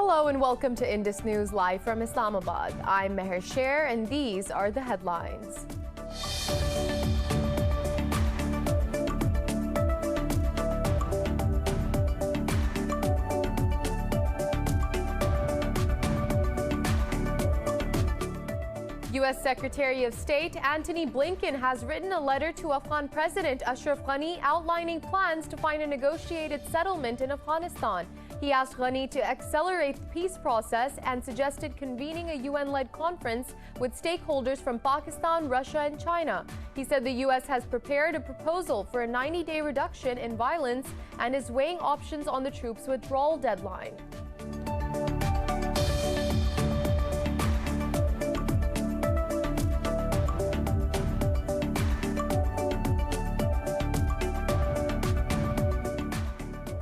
Hello and welcome to Indus News Live from Islamabad. I'm Meher Sher and these are the headlines. U.S. Secretary of State Antony Blinken has written a letter to Afghan President Ashraf Ghani outlining plans to find a negotiated settlement in Afghanistan. He asked Ghani to accelerate the peace process and suggested convening a UN-led conference with stakeholders from Pakistan, Russia, and China. He said the U.S. has prepared a proposal for a 90-day reduction in violence and is weighing options on the troops' withdrawal deadline.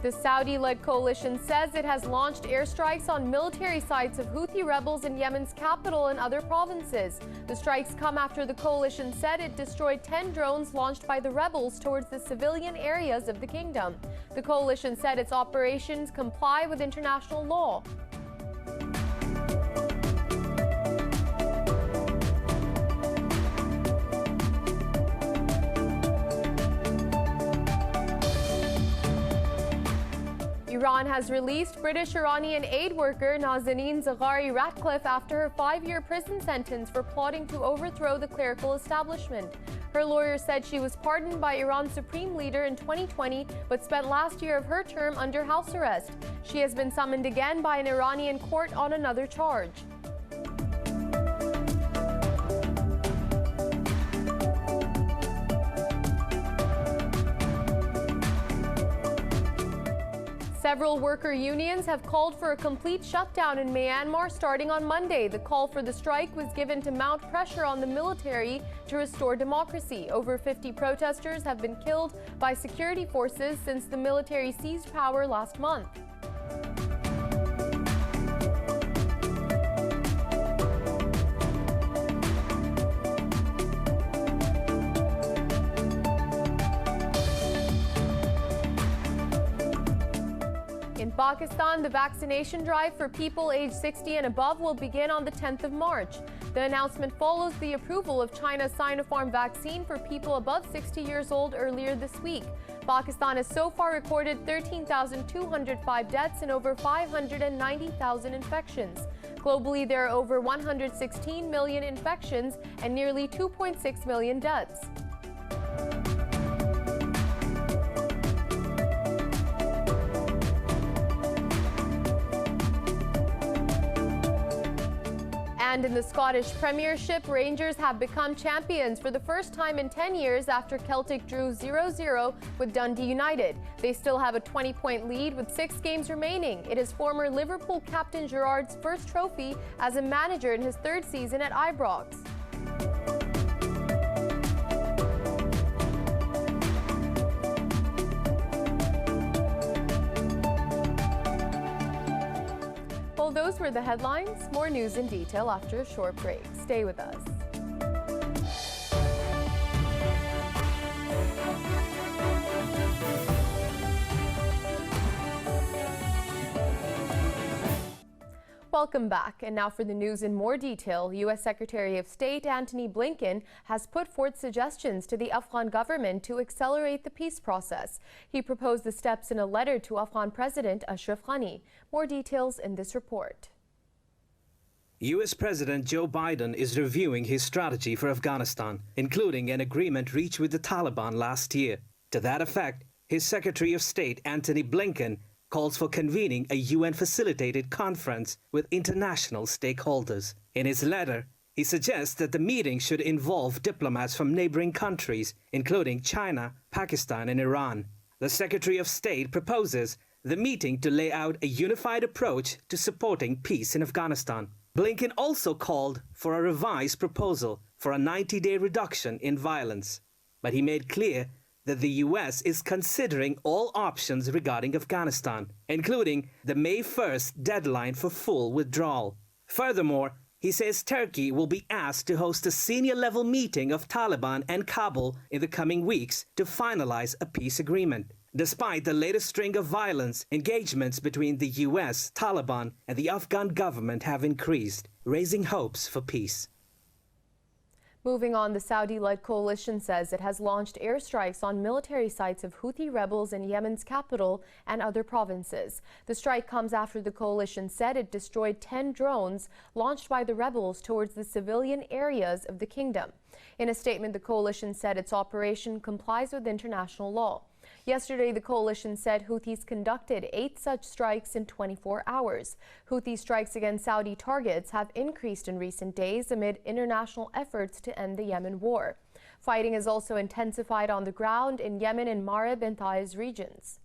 The Saudi-led coalition says it has launched airstrikes on military sites of Houthi rebels in Yemen's capital and other provinces. The strikes come after the coalition said it destroyed 10 drones launched by the rebels towards the civilian areas of the kingdom. The coalition said its operations comply with international law. Iran has released British-Iranian aid worker Nazanin Zaghari-Ratcliffe after her 5-year prison sentence for plotting to overthrow the clerical establishment. Her lawyer said she was pardoned by Iran's supreme leader in 2020, but spent last year of her term under house arrest. She has been summoned again by an Iranian court on another charge. Several worker unions have called for a complete shutdown in Myanmar starting on Monday. The call for the strike was given to mount pressure on the military to restore democracy. Over 50 protesters have been killed by security forces since the military seized power last month. In Pakistan, the vaccination drive for people aged 60 and above will begin on the 10th of March. The announcement follows the approval of China's Sinopharm vaccine for people above 60 years old earlier this week. Pakistan has so far recorded 13,205 deaths and over 590,000 infections. Globally, there are over 116 million infections and nearly 2.6 million deaths. And in the Scottish Premiership, Rangers have become champions for the first time in 10 years after Celtic drew 0-0 with Dundee United. They still have a 20-point lead with 6 games remaining. It is former Liverpool captain Gerrard's first trophy as a manager in his 3rd season at Ibrox. Well, those were the headlines. More news in detail after a short break. Stay with us. Welcome back. And now for the news in more detail. U.S. Secretary of State Antony Blinken has put forth suggestions to the Afghan government to accelerate the peace process. He proposed the steps in a letter to Afghan President Ashraf Ghani. More details in this report. U.S. President Joe Biden is reviewing his strategy for Afghanistan, including an agreement reached with the Taliban last year. To that effect, his Secretary of State Antony Blinken calls for convening a UN-facilitated conference with international stakeholders. In his letter, he suggests that the meeting should involve diplomats from neighboring countries, including China, Pakistan, and Iran. The Secretary of State proposes the meeting to lay out a unified approach to supporting peace in Afghanistan. Blinken also called for a revised proposal for a 90-day reduction in violence, but he made clear that the U.S. is considering all options regarding Afghanistan, including the May 1st deadline for full withdrawal. Furthermore, he says Turkey will be asked to host a senior-level meeting of Taliban and Kabul in the coming weeks to finalize a peace agreement. Despite the latest string of violence, engagements between the US, Taliban, and the Afghan government have increased, raising hopes for peace. Moving on, the Saudi-led coalition says it has launched airstrikes on military sites of Houthi rebels in Yemen's capital and other provinces. The strike comes after the coalition said it destroyed 10 drones launched by the rebels towards the civilian areas of the kingdom. In a statement, the coalition said its operation complies with international law. Yesterday, the coalition said Houthis conducted 8 such strikes in 24 hours. Houthi strikes against Saudi targets have increased in recent days amid international efforts to end the Yemen war. Fighting has also intensified on the ground in Yemen and Marib and Taiz regions.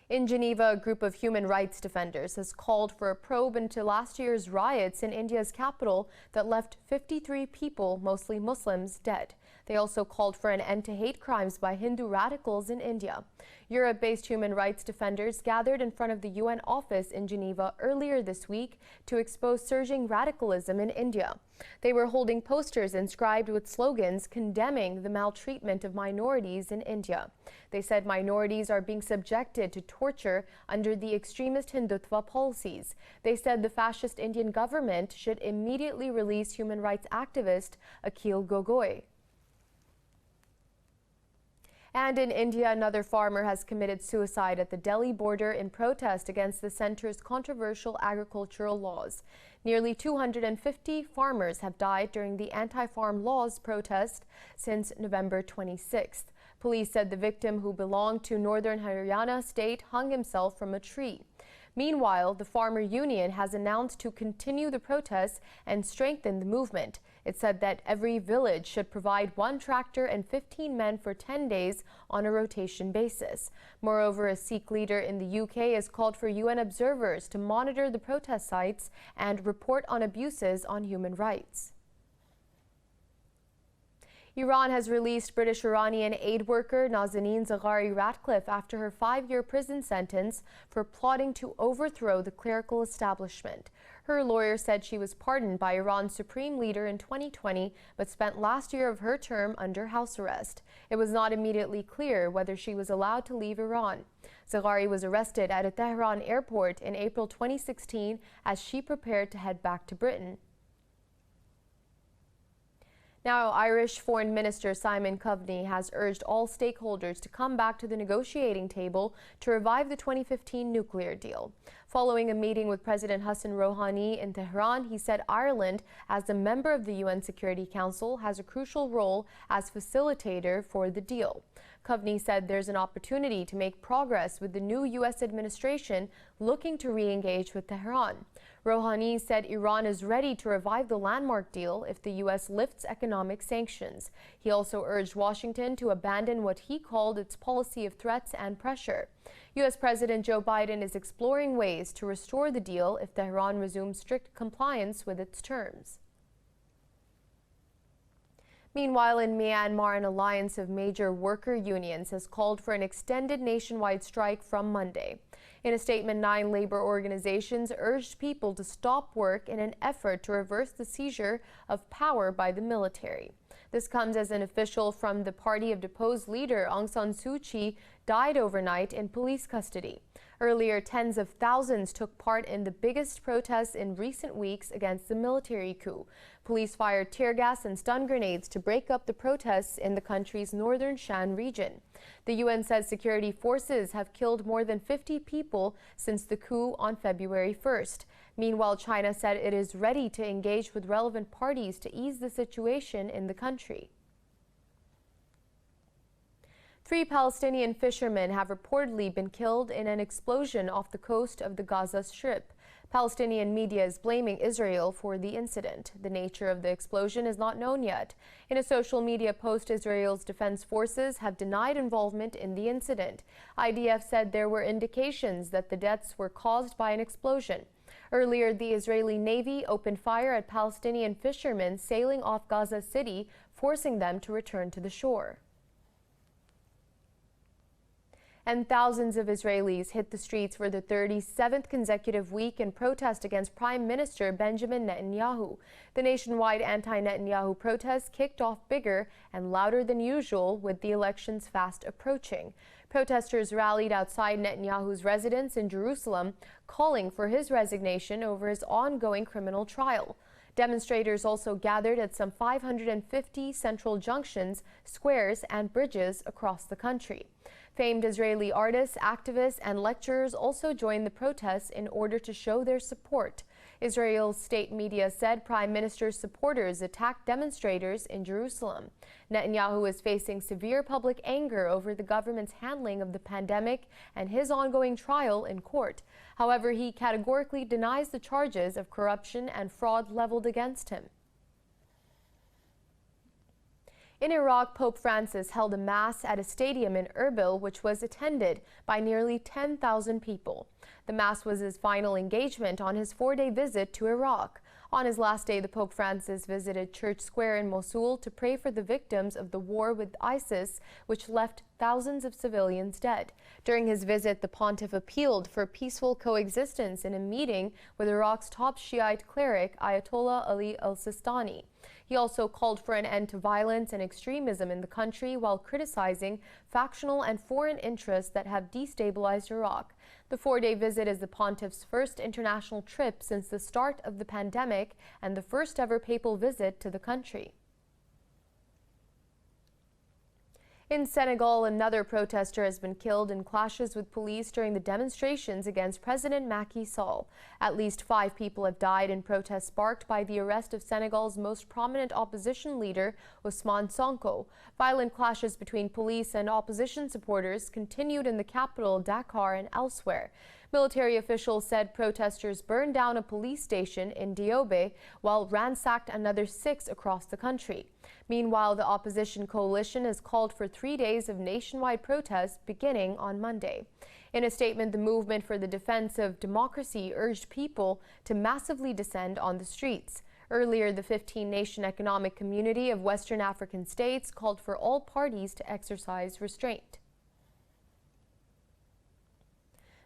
In Geneva, a group of human rights defenders has called for a probe into last year's riots in India's capital that left 53 people, mostly Muslims, dead. They also called for an end to hate crimes by Hindu radicals in India. Europe-based human rights defenders gathered in front of the UN office in Geneva earlier this week to expose surging radicalism in India. They were holding posters inscribed with slogans condemning the maltreatment of minorities in India. They said minorities are being subjected to torture under the extremist Hindutva policies. They said the fascist Indian government should immediately release human rights activist Akhil Gogoi. And in India, another farmer has committed suicide at the Delhi border in protest against the centre's controversial agricultural laws. Nearly 250 farmers have died during the anti-farm laws protest since November 26th. Police said the victim, who belonged to northern Haryana state, hung himself from a tree. Meanwhile, the Farmer Union has announced to continue the protests and strengthen the movement. It said that every village should provide 1 tractor and 15 men for 10 days on a rotation basis. Moreover, a Sikh leader in the UK has called for UN observers to monitor the protest sites and report on abuses on human rights. Iran has released British Iranian aid worker Nazanin Zaghari-Ratcliffe after her 5-year prison sentence for plotting to overthrow the clerical establishment. Her lawyer said she was pardoned by Iran's supreme leader in 2020, but spent last year of her term under house arrest. It was not immediately clear whether she was allowed to leave Iran. Zaghari was arrested at a Tehran airport in April 2016 as she prepared to head back to Britain. Now, Irish Foreign Minister Simon Coveney has urged all stakeholders to come back to the negotiating table to revive the 2015 nuclear deal. Following a meeting with President Hassan Rouhani in Tehran, he said Ireland, as a member of the UN Security Council, has a crucial role as facilitator for the deal. Coveney said there's an opportunity to make progress with the new U.S. administration looking to re-engage with Tehran. Rouhani said Iran is ready to revive the landmark deal if the U.S. lifts economic sanctions. He also urged Washington to abandon what he called its policy of threats and pressure. U.S. President Joe Biden is exploring ways to restore the deal if Tehran resumes strict compliance with its terms. Meanwhile, in Myanmar, an alliance of major worker unions has called for an extended nationwide strike from Monday. In a statement, 9 labor organizations urged people to stop work in an effort to reverse the seizure of power by the military. This comes as an official from the party of deposed leader Aung San Suu Kyi died overnight in police custody. Earlier, tens of thousands took part in the biggest protests in recent weeks against the military coup. Police fired tear gas and stun grenades to break up the protests in the country's northern Shan region. The UN says security forces have killed more than 50 people since the coup on February 1st. Meanwhile, China said it is ready to engage with relevant parties to ease the situation in the country. 3 Palestinian fishermen have reportedly been killed in an explosion off the coast of the Gaza Strip. Palestinian media is blaming Israel for the incident. The nature of the explosion is not known yet. In a social media post, Israel's defense forces have denied involvement in the incident. IDF said there were indications that the deaths were caused by an explosion. Earlier, the Israeli Navy opened fire at Palestinian fishermen sailing off Gaza City, forcing them to return to the shore. And thousands of Israelis hit the streets for the 37th consecutive week in protest against Prime Minister Benjamin Netanyahu. The nationwide anti-Netanyahu protests kicked off bigger and louder than usual, with the elections fast approaching. Protesters rallied outside Netanyahu's residence in Jerusalem, calling for his resignation over his ongoing criminal trial. Demonstrators also gathered at some 550 central junctions, squares, and bridges across the country. Famed Israeli artists, activists, and lecturers also joined the protests in order to show their support. Israel's state media said Prime Minister's supporters attacked demonstrators in Jerusalem. Netanyahu is facing severe public anger over the government's handling of the pandemic and his ongoing trial in court. However, he categorically denies the charges of corruption and fraud leveled against him. In Iraq, Pope Francis held a mass at a stadium in Erbil, which was attended by nearly 10,000 people. The mass was his final engagement on his 4-day visit to Iraq. On his last day, the Pope Francis visited Church Square in Mosul to pray for the victims of the war with ISIS, which left thousands of civilians dead. During his visit, the pontiff appealed for peaceful coexistence in a meeting with Iraq's top Shiite cleric, Ayatollah Ali al-Sistani. He also called for an end to violence and extremism in the country while criticizing factional and foreign interests that have destabilized Iraq. The 4-day visit is the pontiff's first international trip since the start of the pandemic and the first ever papal visit to the country. In Senegal, another protester has been killed in clashes with police during the demonstrations against President Macky Sall. At least 5 people have died in protests sparked by the arrest of Senegal's most prominent opposition leader, Ousmane Sonko. Violent clashes between police and opposition supporters continued in the capital, Dakar, and elsewhere. Military officials said protesters burned down a police station in Diobe while ransacked another 6 across the country. Meanwhile, the opposition coalition has called for 3 days of nationwide protests beginning on Monday. In a statement, the Movement for the Defense of Democracy urged people to massively descend on the streets. Earlier, the 15-nation economic community of Western African states called for all parties to exercise restraint.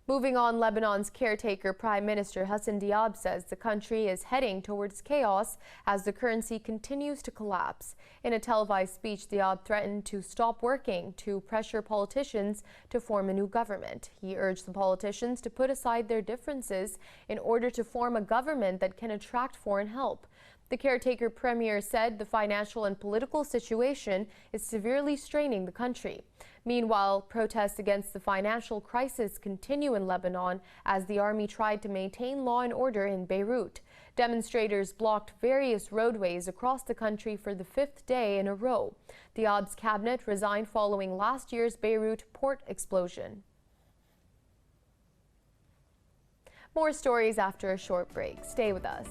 Moving on, Lebanon's caretaker Prime Minister Hassan Diab says the country is heading towards chaos as the currency continues to collapse. In a televised speech, Diab threatened to stop working to pressure politicians to form a new government. He urged the politicians to put aside their differences in order to form a government that can attract foreign help. The caretaker premier said the financial and political situation is severely straining the country. Meanwhile, protests against the financial crisis continue in Lebanon as the army tried to maintain law and order in Beirut. Demonstrators blocked various roadways across the country for the 5th day in a row. Diab's cabinet resigned following last year's Beirut port explosion. More stories after a short break. Stay with us.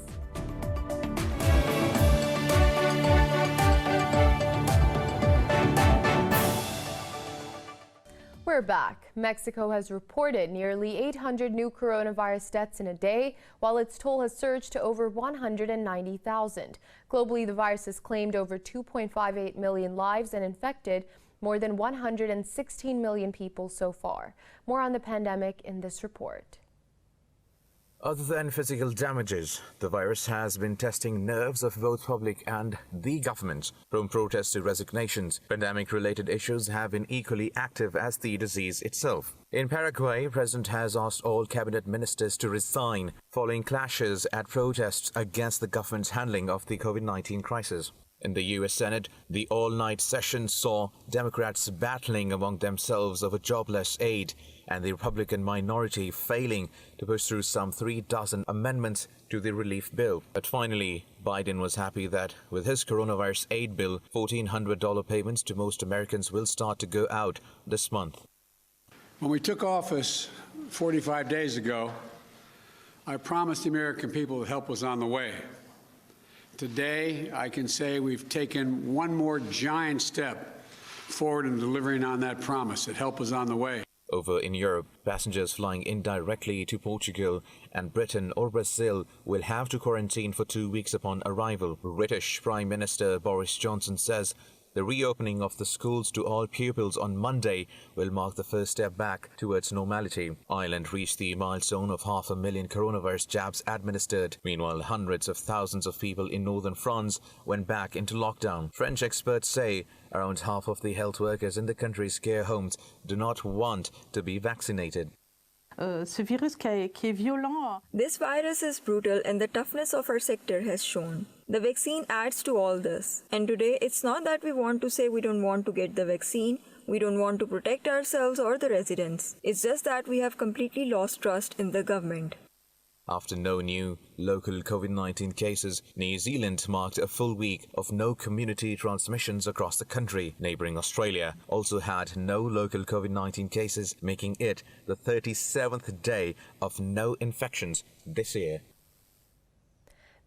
We're back. Mexico has reported nearly 800 new coronavirus deaths in a day, while its toll has surged to over 190,000. Globally, the virus has claimed over 2.58 million lives and infected more than 116 million people so far. More on the pandemic in this report. Other than physical damages, the virus has been testing nerves of both public and the government. From protests to resignations, pandemic-related issues have been equally active as the disease itself. In Paraguay, the president has asked all cabinet ministers to resign following clashes at protests against the government's handling of the COVID-19 crisis. In the U.S. Senate, the all-night session saw Democrats battling among themselves over jobless aid and the Republican minority failing to push through some 36 amendments to the relief bill. But finally, Biden was happy that with his coronavirus aid bill, $1,400 payments to most Americans will start to go out this month. When we took office 45 days ago, I promised the American people that help was on the way. Today, I can say we've taken one more giant step forward in delivering on that promise that help is on the way. Over in Europe, passengers flying indirectly to Portugal and Britain or Brazil will have to quarantine for 2 weeks upon arrival. British Prime Minister Boris Johnson says The reopening of the schools to all pupils on Monday will mark the first step back towards normality. Ireland reached the milestone of 500,000 coronavirus jabs administered. Meanwhile, hundreds of thousands of people in northern France went back into lockdown. French experts say around half of the health workers in the country's care homes do not want to be vaccinated. Ce virus qui est violent. This virus is brutal and the toughness of our sector has shown. The vaccine adds to all this. And today, it's not that we want to say we don't want to get the vaccine, we don't want to protect ourselves or the residents. It's just that we have completely lost trust in the government. After no new local COVID-19 cases, New Zealand marked a full week of no community transmissions across the country. Neighbouring Australia also had no local COVID-19 cases, making it the 37th day of no infections this year.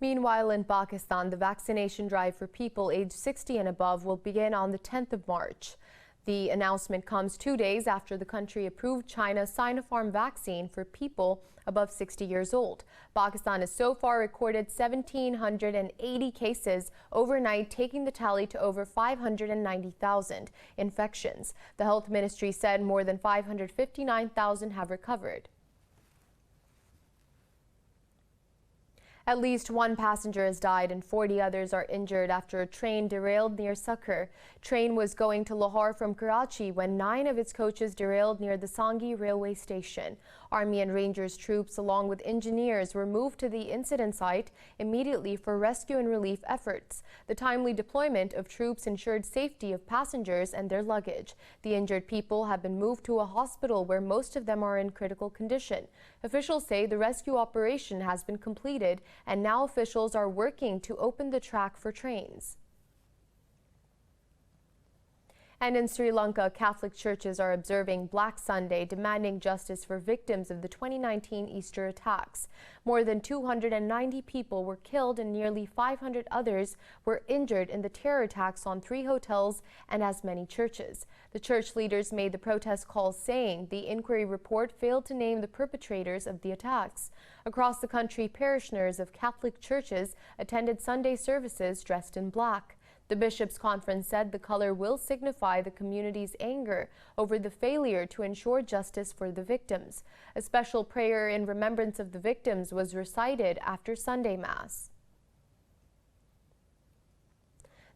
Meanwhile, in Pakistan, the vaccination drive for people aged 60 and above will begin on the 10th of March. The announcement comes 2 days after the country approved China's Sinopharm vaccine for people above 60 years old. Pakistan has so far recorded 1,780 cases overnight, taking the tally to over 590,000 infections. The health ministry said more than 559,000 have recovered. At least one passenger has died and 40 others are injured after a train derailed near Sukkur. Train was going to Lahore from Karachi when 9 of its coaches derailed near the Sangi railway station. Army and Rangers troops along with engineers were moved to the incident site immediately for rescue and relief efforts. The timely deployment of troops ensured safety of passengers and their luggage. The injured people have been moved to a hospital where most of them are in critical condition. Officials say the rescue operation has been completed and now officials are working to open the track for trains. And in Sri Lanka, Catholic churches are observing Black Sunday, demanding justice for victims of the 2019 Easter attacks. More than 290 people were killed and nearly 500 others were injured in the terror attacks on 3 hotels and as many churches. The church leaders made the protest calls, saying the inquiry report failed to name the perpetrators of the attacks. Across the country, parishioners of Catholic churches attended Sunday services dressed in black. The Bishops' Conference said the color will signify the community's anger over the failure to ensure justice for the victims. A special prayer in remembrance of the victims was recited after Sunday Mass.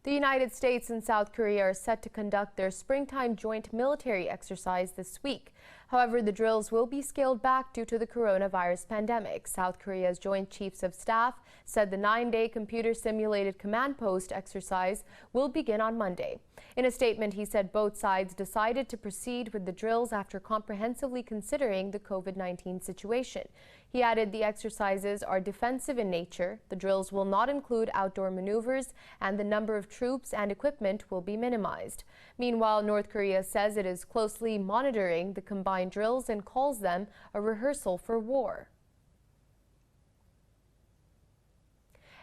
The United States and South Korea are set to conduct their springtime joint military exercise this week. However, the drills will be scaled back due to the coronavirus pandemic. South Korea's Joint Chiefs of Staff said the 9-day computer-simulated command post exercise will begin on Monday. In a statement, he said both sides decided to proceed with the drills after comprehensively considering the COVID-19 situation. He added the exercises are defensive in nature, the drills will not include outdoor maneuvers, and the number of troops and equipment will be minimized. Meanwhile, North Korea says it is closely monitoring the combined drills and calls them a rehearsal for war.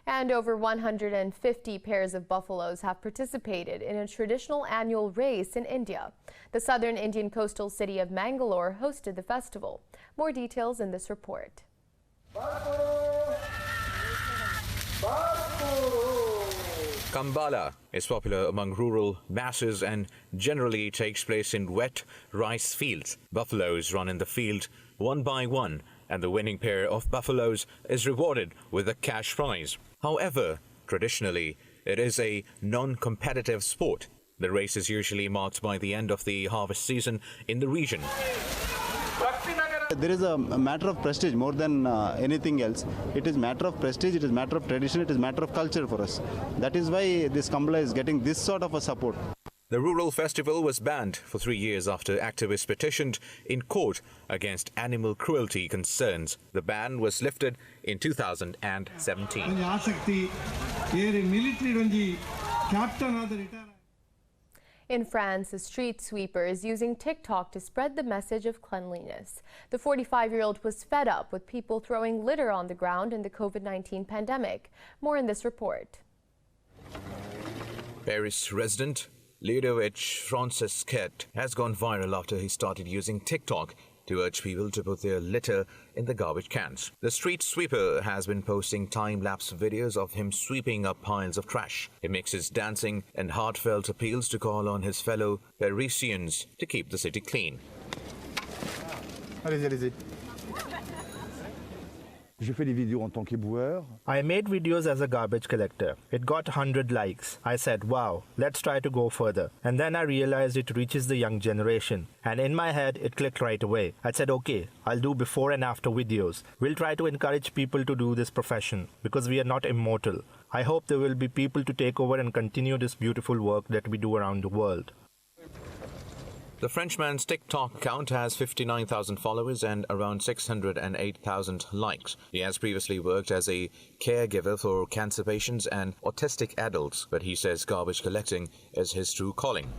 And over 150 pairs of buffaloes have participated in a traditional annual race in India. The southern Indian coastal city of Mangalore hosted the festival. More details in this report. Kambala is popular among rural masses and generally takes place in wet rice fields. Buffaloes run in the field one by one, and the winning pair of buffaloes is rewarded with a cash prize. However, traditionally, it is a non-competitive sport. The race is usually marked by the end of the harvest season in the region. There is a matter of prestige more than anything else. It is matter of prestige, it is matter of tradition, it is matter of culture for us. That is why this Kambala is getting this sort of a support. The rural festival was banned for 3 years after activists petitioned in court against animal cruelty concerns. The ban was lifted in 2017. In France, a street sweeper is using TikTok to spread the message of cleanliness. The 45-year-old was fed up with people throwing litter on the ground in the COVID-19 pandemic. More in this report. Paris resident Ludovic Francesquet has gone viral after he started using TikTok to urge people to put their litter in the garbage cans. The street sweeper has been posting time-lapse videos of him sweeping up piles of trash. He mixes dancing and heartfelt appeals to call on his fellow Parisians to keep the city clean. Allez-y. I made videos as a garbage collector. It got 100 likes. I said, wow, let's try to go further. And then I realized it reaches the young generation. And in my head, it clicked right away. I said, okay, I'll do before and after videos. We'll try to encourage people to do this profession because we are not immortal. I hope there will be people to take over and continue this beautiful work that we do around the world. The Frenchman's TikTok account has 59,000 followers and around 608,000 likes. He has previously worked as a caregiver for cancer patients and autistic adults, but he says garbage collecting is his true calling.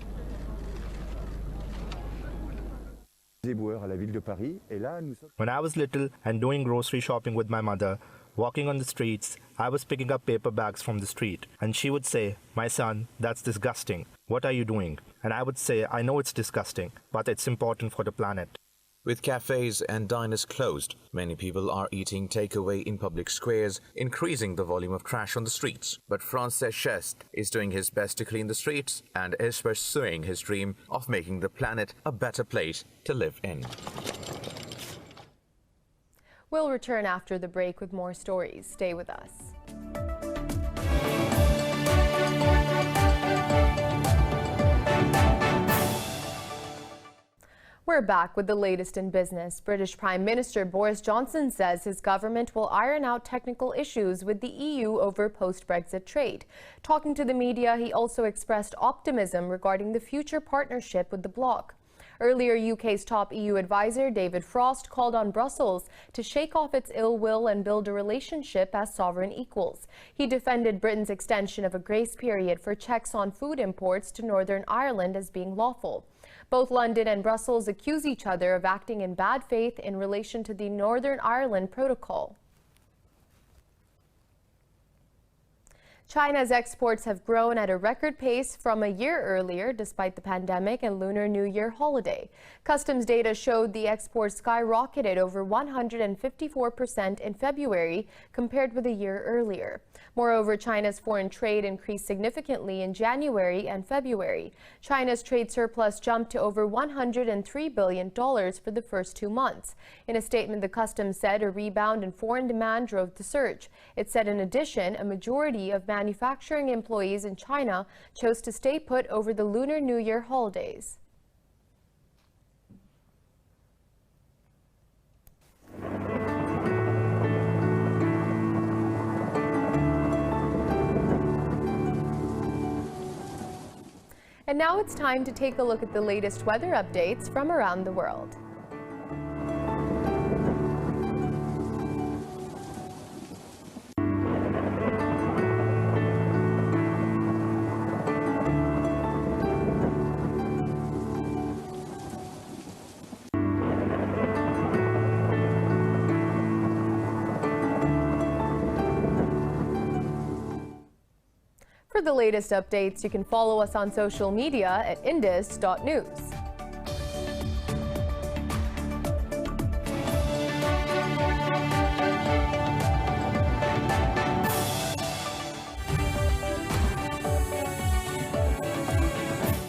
When I was little and doing grocery shopping with my mother, walking on the streets, I was picking up paper bags from the street, and she would say, "My son, that's disgusting. What are you doing?" And I would say, "I know it's disgusting, but it's important for the planet." With cafes and diners closed, many people are eating takeaway in public squares, increasing the volume of trash on the streets. But Francis Chest is doing his best to clean the streets and is pursuing his dream of making the planet a better place to live in. We'll return after the break with more stories. Stay with us. We're back with the latest in business. British Prime Minister Boris Johnson says his government will iron out technical issues with the EU over post-Brexit trade. Talking to the media, he also expressed optimism regarding the future partnership with the bloc. Earlier, UK's top EU advisor David Frost called on Brussels to shake off its ill will and build a relationship as sovereign equals. He defended Britain's extension of a grace period for checks on food imports to Northern Ireland as being lawful. Both London and Brussels accuse each other of acting in bad faith in relation to the Northern Ireland Protocol. China's exports have grown at a record pace from a year earlier, despite the pandemic and Lunar New Year holiday. Customs data showed the exports skyrocketed over 154% in February compared with a year earlier. Moreover, China's foreign trade increased significantly in January and February. China's trade surplus jumped to over $103 billion for the first 2 months. In a statement, the customs said a rebound in foreign demand drove the surge. It said, in addition, a majority of manufacturing employees in China chose to stay put over the Lunar New Year holidays. And now it's time to take a look at the latest weather updates from around the world. For the latest updates, you can follow us on social media at indus.news.